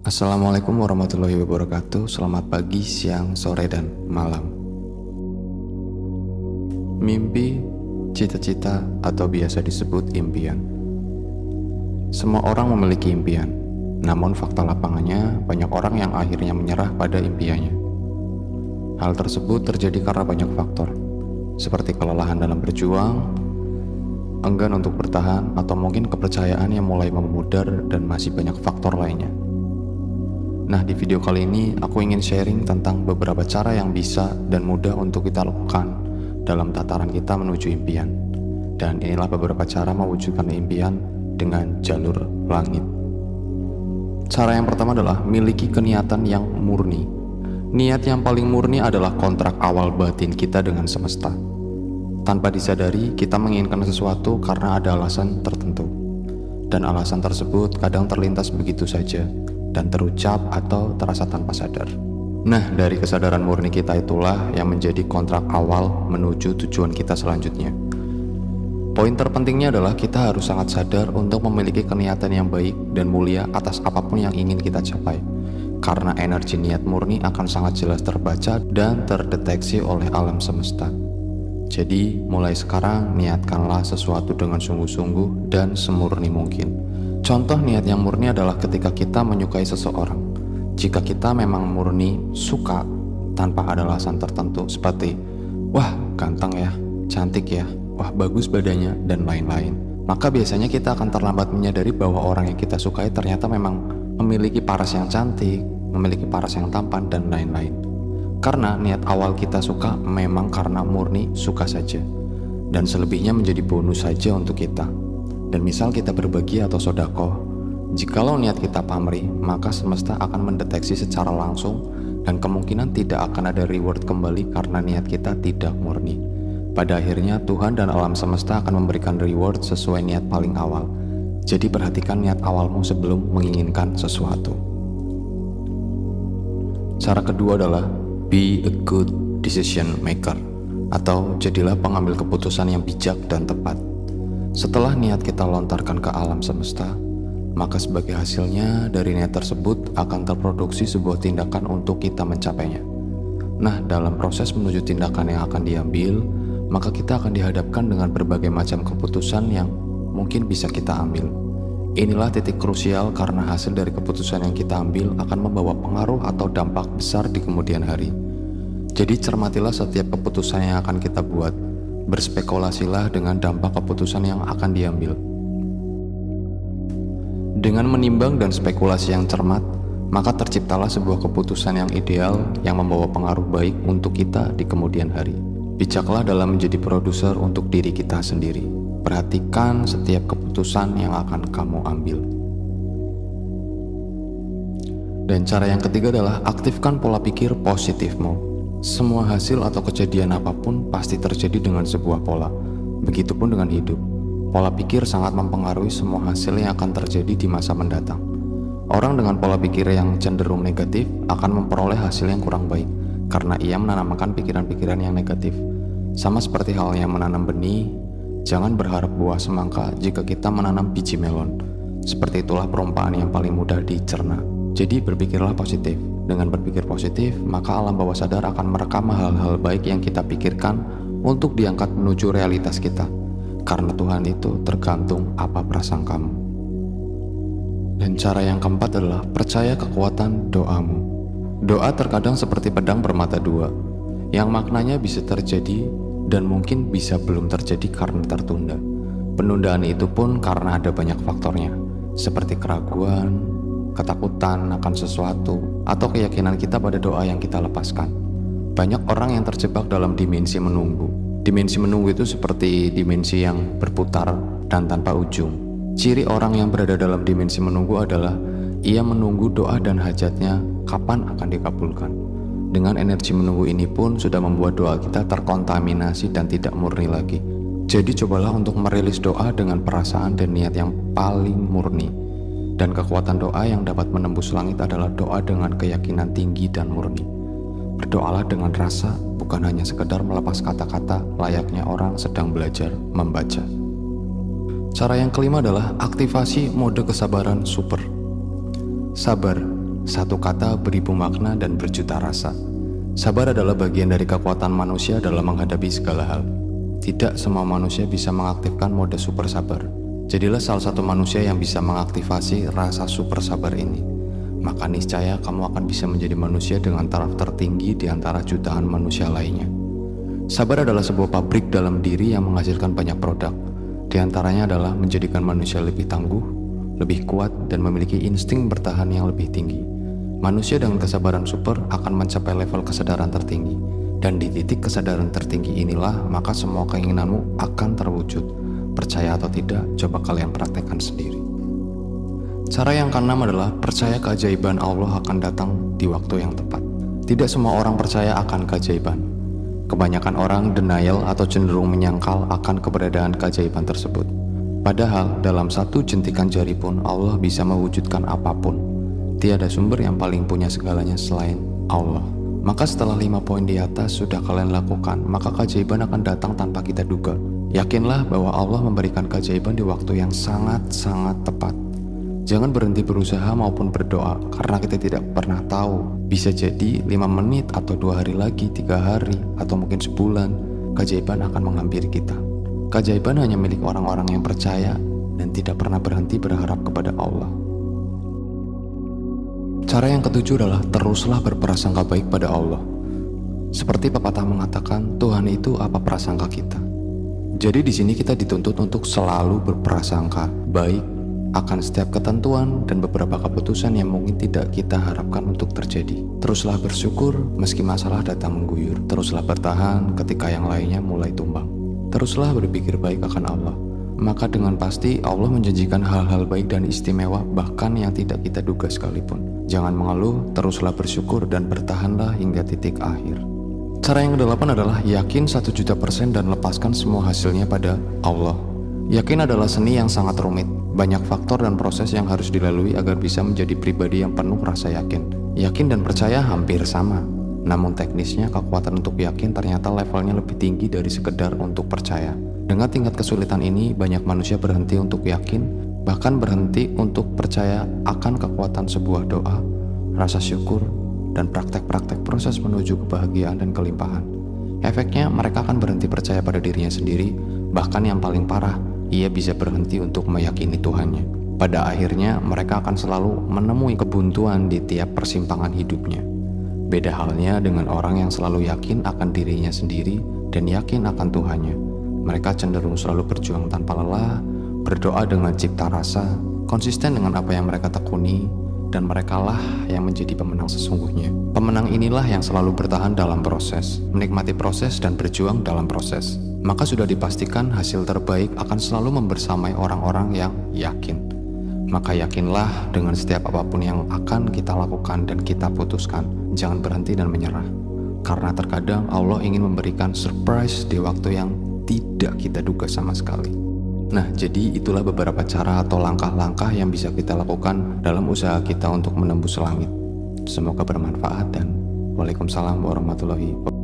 Assalamualaikum warahmatullahi wabarakatuh. Selamat pagi, siang, sore, dan malam. Mimpi, cita-cita, atau biasa disebut impian. Semua orang memiliki impian, namun fakta lapangannya banyak orang yang akhirnya menyerah pada impiannya. Hal tersebut terjadi karena banyak faktor, seperti kelelahan dalam berjuang, enggan untuk bertahan, atau mungkin kepercayaan yang mulai memudar dan masih banyak faktor lainnya. Nah, di video kali ini aku ingin sharing tentang beberapa cara yang bisa dan mudah untuk kita lakukan dalam tataran kita menuju impian. Dan inilah beberapa cara mewujudkan impian dengan jalur langit. Cara yang pertama adalah miliki keniatan yang murni. Niat yang paling murni adalah kontrak awal batin kita dengan semesta. Tanpa disadari, kita menginginkan sesuatu karena ada alasan tertentu. Dan alasan tersebut kadang terlintas begitu saja dan terucap atau terasa tanpa sadar. Nah, dari kesadaran murni kita itulah yang menjadi kontrak awal menuju tujuan kita selanjutnya. Poin terpentingnya adalah kita harus sangat sadar untuk memiliki keniatan yang baik dan mulia atas apapun yang ingin kita capai. Karena energi niat murni akan sangat jelas terbaca dan terdeteksi oleh alam semesta. Jadi, mulai sekarang niatkanlah sesuatu dengan sungguh-sungguh dan semurni mungkin. Contoh niat yang murni adalah ketika kita menyukai seseorang. Jika kita memang murni suka tanpa ada alasan tertentu seperti wah ganteng ya, cantik ya, wah bagus badannya, dan lain-lain, maka biasanya kita akan terlambat menyadari bahwa orang yang kita sukai ternyata memang memiliki paras yang cantik, memiliki paras yang tampan, dan lain-lain. Karena niat awal kita suka memang karena murni suka saja, dan selebihnya menjadi bonus saja untuk kita. Dan misal kita berbagi atau sedekah, jikalau niat kita pamrih, maka semesta akan mendeteksi secara langsung dan kemungkinan tidak akan ada reward kembali karena niat kita tidak murni. Pada akhirnya Tuhan dan alam semesta akan memberikan reward sesuai niat paling awal. Jadi perhatikan niat awalmu sebelum menginginkan sesuatu. Cara kedua adalah be a good decision maker, atau jadilah pengambil keputusan yang bijak dan tepat. Setelah niat kita lontarkan ke alam semesta, maka sebagai hasilnya dari niat tersebut akan terproduksi sebuah tindakan untuk kita mencapainya. Nah, dalam proses menuju tindakan yang akan diambil, maka kita akan dihadapkan dengan berbagai macam keputusan yang mungkin bisa kita ambil. Inilah titik krusial karena hasil dari keputusan yang kita ambil akan membawa pengaruh atau dampak besar di kemudian hari. Jadi cermatilah setiap keputusan yang akan kita buat. Berspekulasilah dengan dampak keputusan yang akan diambil. Dengan menimbang dan spekulasi yang cermat, maka terciptalah sebuah keputusan yang ideal yang membawa pengaruh baik untuk kita di kemudian hari. Bijaklah dalam menjadi produser untuk diri kita sendiri. Perhatikan setiap keputusan yang akan kamu ambil. Dan cara yang ketiga adalah aktifkan pola pikir positifmu. Semua hasil atau kejadian apapun pasti terjadi dengan sebuah pola. Begitupun dengan hidup. Pola pikir sangat mempengaruhi semua hasil yang akan terjadi di masa mendatang. Orang dengan pola pikir yang cenderung negatif akan memperoleh hasil yang kurang baik karena ia menanamkan pikiran-pikiran yang negatif. Sama seperti halnya menanam benih, jangan berharap buah semangka jika kita menanam biji melon. Seperti itulah perumpamaan yang paling mudah dicerna. Jadi berpikirlah positif. Dengan berpikir positif, maka alam bawah sadar akan merekam hal-hal baik yang kita pikirkan untuk diangkat menuju realitas kita. Karena Tuhan itu tergantung apa prasangkamu. Dan cara yang keempat adalah percaya kekuatan doamu. Doa terkadang seperti pedang bermata dua, yang maknanya bisa terjadi dan mungkin bisa belum terjadi karena tertunda. Penundaan itu pun karena ada banyak faktornya, seperti keraguan, ketakutan akan sesuatu, atau keyakinan kita pada doa yang kita lepaskan. Banyak orang yang terjebak dalam dimensi menunggu. Dimensi menunggu itu seperti dimensi yang berputar dan tanpa ujung. Ciri orang yang berada dalam dimensi menunggu adalah ia menunggu doa dan hajatnya kapan akan dikabulkan. Dengan energi menunggu ini pun sudah membuat doa kita terkontaminasi dan tidak murni lagi. Jadi cobalah untuk merilis doa dengan perasaan dan niat yang paling murni. Dan kekuatan doa yang dapat menembus langit adalah doa dengan keyakinan tinggi dan murni. Berdoalah dengan rasa, bukan hanya sekedar melepas kata-kata layaknya orang sedang belajar membaca. Cara yang kelima adalah aktivasi mode kesabaran super. Sabar, Satu kata beribu makna dan berjuta rasa. Sabar adalah bagian dari kekuatan manusia dalam menghadapi segala hal. Tidak semua manusia bisa mengaktifkan mode super sabar. Jadilah salah satu manusia yang bisa mengaktifasi rasa super sabar ini. Maka niscaya kamu akan bisa menjadi manusia dengan taraf tertinggi di antara jutaan manusia lainnya. Sabar adalah sebuah pabrik dalam diri yang menghasilkan banyak produk. Di antaranya adalah menjadikan manusia lebih tangguh, lebih kuat, dan memiliki insting bertahan yang lebih tinggi. Manusia dengan kesabaran super akan mencapai level kesadaran tertinggi. Dan di titik kesadaran tertinggi inilah maka semua keinginanmu akan terwujud. Percaya atau tidak, coba kalian praktekkan sendiri. Cara yang keenam adalah percaya keajaiban Allah akan datang di waktu yang tepat. Tidak semua orang percaya akan keajaiban. Kebanyakan orang denial atau cenderung menyangkal akan keberadaan keajaiban tersebut. Padahal dalam satu jentikan jari pun Allah bisa mewujudkan apapun. Tiada sumber yang paling punya segalanya selain Allah. Maka setelah 5 poin di atas sudah kalian lakukan, maka keajaiban akan datang tanpa kita duga. Yakinlah bahwa Allah memberikan keajaiban di waktu yang sangat-sangat tepat. Jangan berhenti berusaha maupun berdoa, karena kita tidak pernah tahu. Bisa jadi 5 menit atau 2 hari lagi, 3 hari, atau mungkin sebulan, keajaiban akan menghampiri kita. Keajaiban hanya milik orang-orang yang percaya dan tidak pernah berhenti berharap kepada Allah. Cara yang ketujuh adalah teruslah berprasangka baik pada Allah. Seperti pepatah mengatakan, Tuhan itu apa prasangka kita. Jadi di sini kita dituntut untuk selalu berprasangka baik akan setiap ketentuan dan beberapa keputusan yang mungkin tidak kita harapkan untuk terjadi. Teruslah bersyukur meski masalah datang mengguyur. Teruslah bertahan ketika yang lainnya mulai tumbang. Teruslah berpikir baik akan Allah. Maka dengan pasti Allah menjanjikan hal-hal baik dan istimewa bahkan yang tidak kita duga sekalipun. Jangan mengeluh, teruslah bersyukur dan bertahanlah hingga titik akhir. Cara yang kedelapan adalah yakin 1.000.000% dan lepaskan semua hasilnya pada Allah. Yakin adalah seni yang sangat rumit. Banyak faktor dan proses yang harus dilalui agar bisa menjadi pribadi yang penuh rasa yakin. Yakin dan percaya hampir sama. Namun teknisnya kekuatan untuk yakin ternyata levelnya lebih tinggi dari sekedar untuk percaya. Dengan tingkat kesulitan ini, banyak manusia berhenti untuk yakin, bahkan berhenti untuk percaya akan kekuatan sebuah doa, rasa syukur, dan praktek-praktek proses menuju kebahagiaan dan kelimpahan. Efeknya, mereka akan berhenti percaya pada dirinya sendiri, bahkan yang paling parah, ia bisa berhenti untuk meyakini Tuhannya. Pada akhirnya, mereka akan selalu menemui kebuntuan di tiap persimpangan hidupnya. Beda halnya dengan orang yang selalu yakin akan dirinya sendiri dan yakin akan Tuhannya. Mereka cenderung selalu berjuang tanpa lelah, berdoa dengan cipta rasa, konsisten dengan apa yang mereka tekuni, dan merekalah yang menjadi pemenang sesungguhnya. Pemenang inilah yang selalu bertahan dalam proses, menikmati proses dan berjuang dalam proses. Maka sudah dipastikan hasil terbaik akan selalu membersamai orang-orang yang yakin. Maka yakinlah dengan setiap apapun yang akan kita lakukan dan kita putuskan. Jangan berhenti dan menyerah. Karena terkadang Allah ingin memberikan surprise di waktu yang tidak kita duga sama sekali. Nah, jadi itulah beberapa cara atau langkah-langkah yang bisa kita lakukan dalam usaha kita untuk menembus langit. Semoga bermanfaat dan Waalaikumsalam warahmatullahi wabarakatuh.